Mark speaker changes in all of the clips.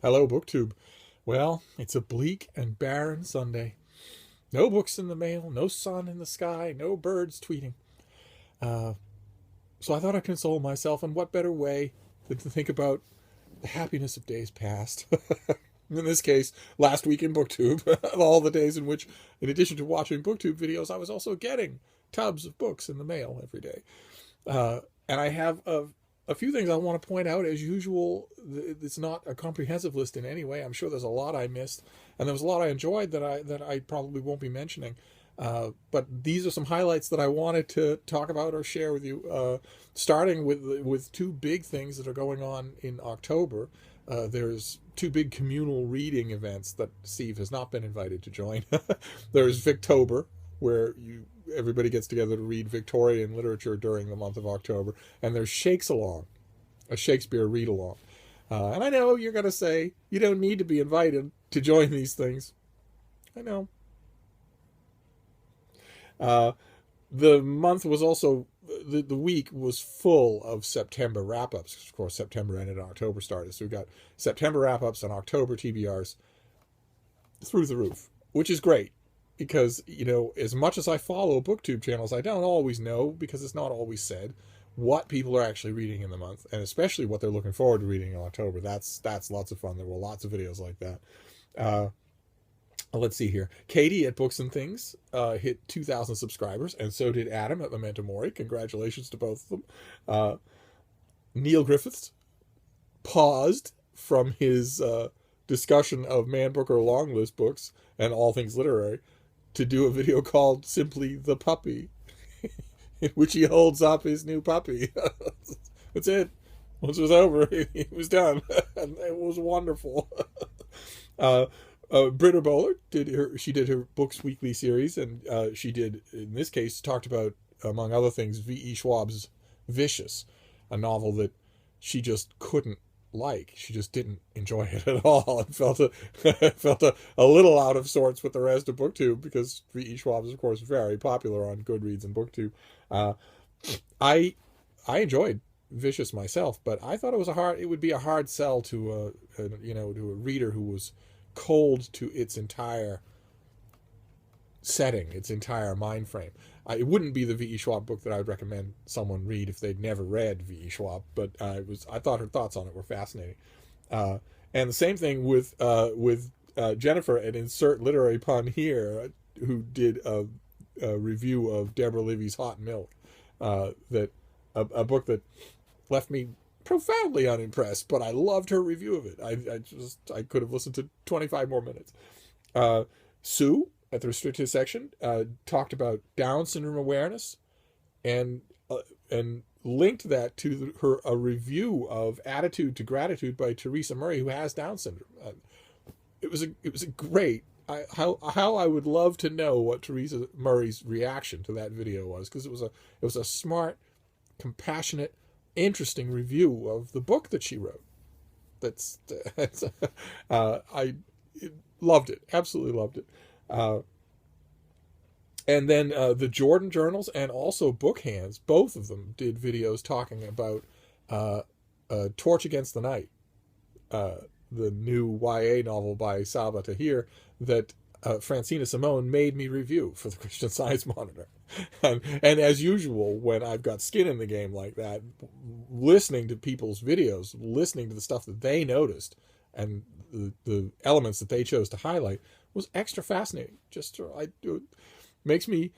Speaker 1: Hello, BookTube. Well, it's a bleak and barren Sunday. No books in the mail, no sun in the sky, no birds tweeting. Uh, so I thought I'd console myself, and what better way than to think about the happiness of days past. In this case, last week in BookTube, of all the days in which, in addition to watching BookTube videos, I was also getting tubs of books in the mail every day. And I have a few things I want to point out. As usual, it's not a comprehensive list in any way. I'm sure there's a lot I missed, and there was a lot I enjoyed that I probably won't be mentioning. But these are some highlights that I wanted to talk about or share with you. Starting with two big things that are going on in October. There's two big communal reading events that Steve has not been invited to join. There's Victober, where everybody gets together to read Victorian literature during the month of October, and there's Shakes Along, a Shakespeare read along. And I know you're going to say you don't need to be invited to join these things. I know. The month was also, the week was full of September wrap-ups. Of course, September ended and October started. So we got September wrap-ups and October TBRs through the roof, which is great. Because, as much as I follow BookTube channels, I don't always know, because it's not always said, what people are actually reading in the month, and especially what they're looking forward to reading in October. That's lots of fun. There were lots of videos like that. Let's see here. Katie at Books and Things hit 2,000 subscribers, and so did Adam at Mementomori. Congratulations to both of them. Neil Griffiths paused from his discussion of Man Booker long list books and all things literary to do a video called simply The Puppy, in which he holds up his new puppy. That's it. Once it was over, it was done. And it was wonderful. Britta Bowler did her BooksWeekly series, and she did, in this case, talked about, among other things, VE Schwab's Vicious, a novel that she just couldn't like. She just didn't enjoy it at all, and felt a little out of sorts with the rest of BookTube, because V.E. Schwab is, of course, very popular on Goodreads and BookTube. I enjoyed Vicious myself, but I thought it would be a hard sell to a reader who was cold to its entire setting, its entire mind frame. It wouldn't be the V.E. Schwab book that I would recommend someone read if they'd never read V.E. Schwab, but I thought her thoughts on it were fascinating. And the same thing with Jennifer at Insert Literary Pun here, who did a review of Deborah Livy's Hot Milk, that a book that left me profoundly unimpressed, but I loved her review of it. I could have listened to 25 more minutes. Sue at the restricted section talked about Down syndrome awareness, and linked that to a review of Attitude to Gratitude by Teresa Murray, who has Down syndrome. It was a great. How I would love to know what Teresa Murray's reaction to that video was, because it was a smart, compassionate, interesting review of the book that she wrote. I loved it, absolutely loved it. And then the Jordan Journals and also Bookhands, both of them did videos talking about Torch Against the Night, the new YA novel by Saba Tahir that Francina Simone made me review for the Christian Science Monitor. And as usual, when I've got skin in the game like that, listening to people's videos, listening to the stuff that they noticed, and the elements that they chose to highlight was extra fascinating. It makes me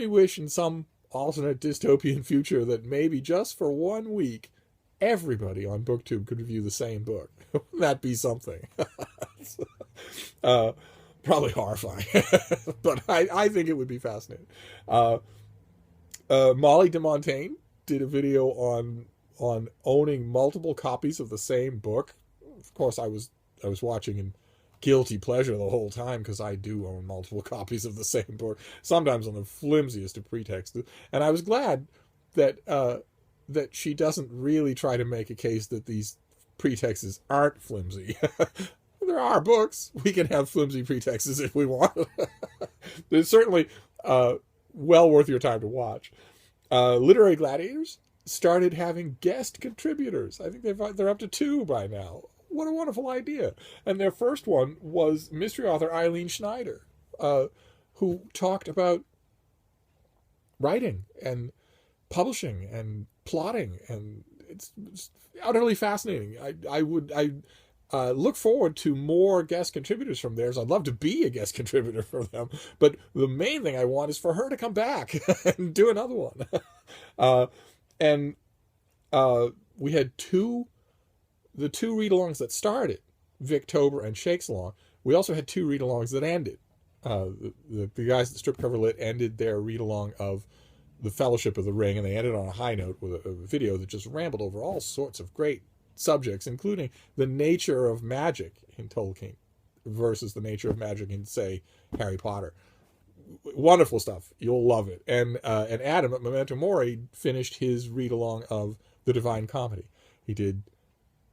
Speaker 1: wish in some alternate dystopian future that maybe just for 1 week, everybody on BookTube could review the same book. Wouldn't that be something? Probably horrifying, but I think it would be fascinating. Molly de Montaigne did a video on owning multiple copies of the same book. Of course, I was watching in guilty pleasure the whole time, because I do own multiple copies of the same book, sometimes on the flimsiest of pretexts. And I was glad that she doesn't really try to make a case that these pretexts aren't flimsy. There are books. We can have flimsy pretexts if we want. It's certainly well worth your time to watch. Literary Gladiators started having guest contributors. I think they're up to 2 by now. what a wonderful idea. And their first one was mystery author Ilene Schneider, who talked about writing and publishing and plotting, and it's utterly fascinating. I look forward to more guest contributors from theirs. I'd love to be a guest contributor for them, but the main thing I want is for her to come back and do another one. We had the two read-alongs that started, Victober and Shakes Along. We also had two read-alongs that ended. The guys at Strip Cover Lit ended their read-along of The Fellowship of the Ring, and they ended on a high note with a video that just rambled over all sorts of great subjects, including the nature of magic in Tolkien versus the nature of magic in, say, Harry Potter. Wonderful stuff. You'll love it. And Adam at Mementomori finished his read-along of The Divine Comedy. He did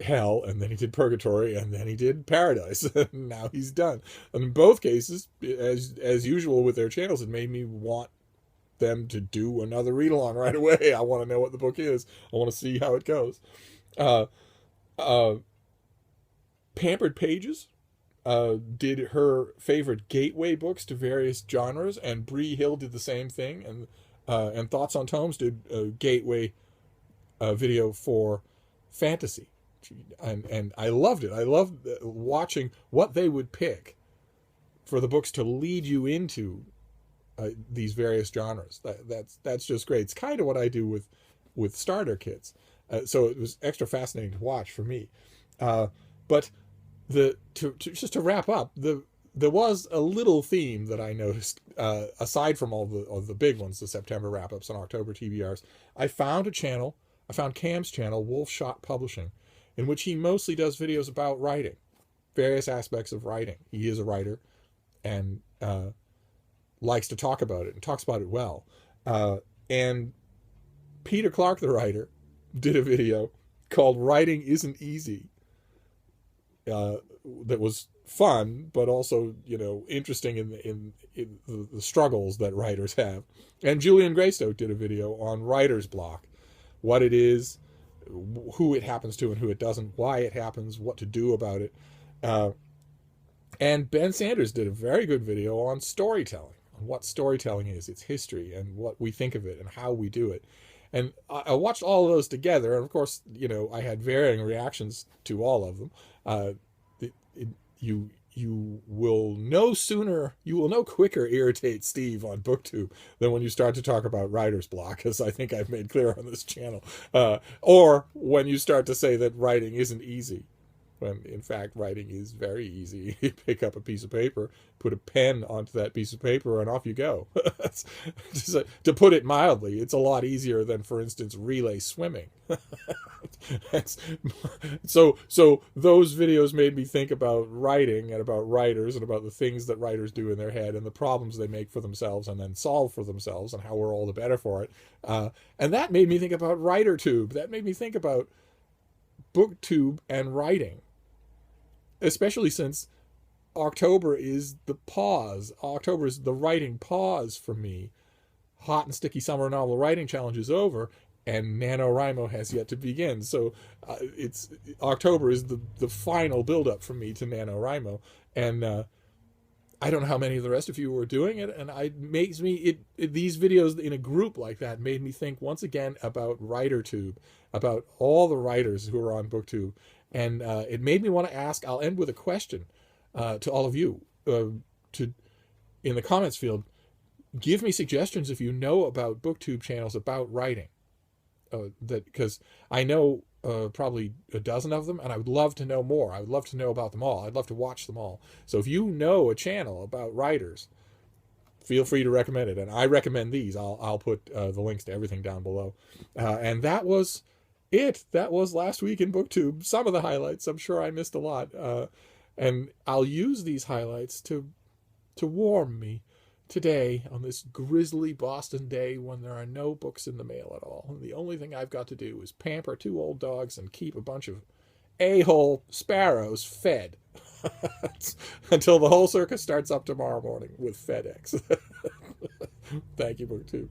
Speaker 1: Hell, and then he did Purgatory, and then he did Paradise. Now he's done. And in both cases, as usual with their channels, it made me want them to do another read-along right away. I want to know what the book is. I want to see how it goes. Pampered Pages did her favorite gateway books to various genres, and Bree Hill did the same thing, and Thoughts on Tomes did a gateway video for fantasy, and I loved it. I loved watching what they would pick for the books to lead you into these various genres. That's just great. It's kind of what I do with starter kits. So it was extra fascinating to watch for me. But just to wrap up, there was a little theme that I noticed, aside from all the big ones, the September wrap-ups and October TBRs. I found Cam's channel, Wolfshot Publishing, in which he mostly does videos about writing, various aspects of writing. He is a writer and likes to talk about it, and talks about it well. And Peter Clark, the writer, did a video called Writing Isn't Easy, that was fun, but also, interesting in the struggles that writers have. And Julian Greystoke did a video on writer's block, what it is, who it happens to and who it doesn't, why it happens, what to do about it. And Ben Sanders did a very good video on storytelling, on what storytelling is, its history, and what we think of it, and how we do it. And I watched all of those together, and of course, I had varying reactions to all of them. You will no quicker irritate Steve on BookTube than when you start to talk about writer's block, as I think I've made clear on this channel, or when you start to say that writing isn't easy, when in fact writing is very easy. You pick up a piece of paper, put a pen onto that piece of paper, and off you go. To put it mildly, it's a lot easier than, for instance, relay swimming. So those videos made me think about writing and about writers and about the things that writers do in their head and the problems they make for themselves and then solve for themselves and how we're all the better for it. And that made me think about WriterTube. That made me think about BookTube and writing, especially since October is the pause. October is the writing pause for me. Hot and Sticky Summer Novel Writing Challenge is over, and NaNoWriMo has yet to begin. So October is the final build-up for me to NaNoWriMo. And I don't know how many of the rest of you were doing it, and these videos in a group like that made me think once again about WriterTube, about all the writers who are on BookTube. And it made me want to ask, I'll end with a question to all of you, in the comments field. Give me suggestions if you know about BookTube channels about writing. Because I know probably a dozen of them, and I would love to know more. I would love to know about them all. I'd love to watch them all. So if you know a channel about writers, feel free to recommend it. And I recommend these. I'll put the links to everything down below. And that was it. That was last week in BookTube. Some of the highlights. I'm sure I missed a lot. And I'll use these highlights to warm me today on this grisly Boston day when there are no books in the mail at all. And the only thing I've got to do is pamper two old dogs and keep a bunch of a-hole sparrows fed until the whole circus starts up tomorrow morning with FedEx. Thank you, BookTube.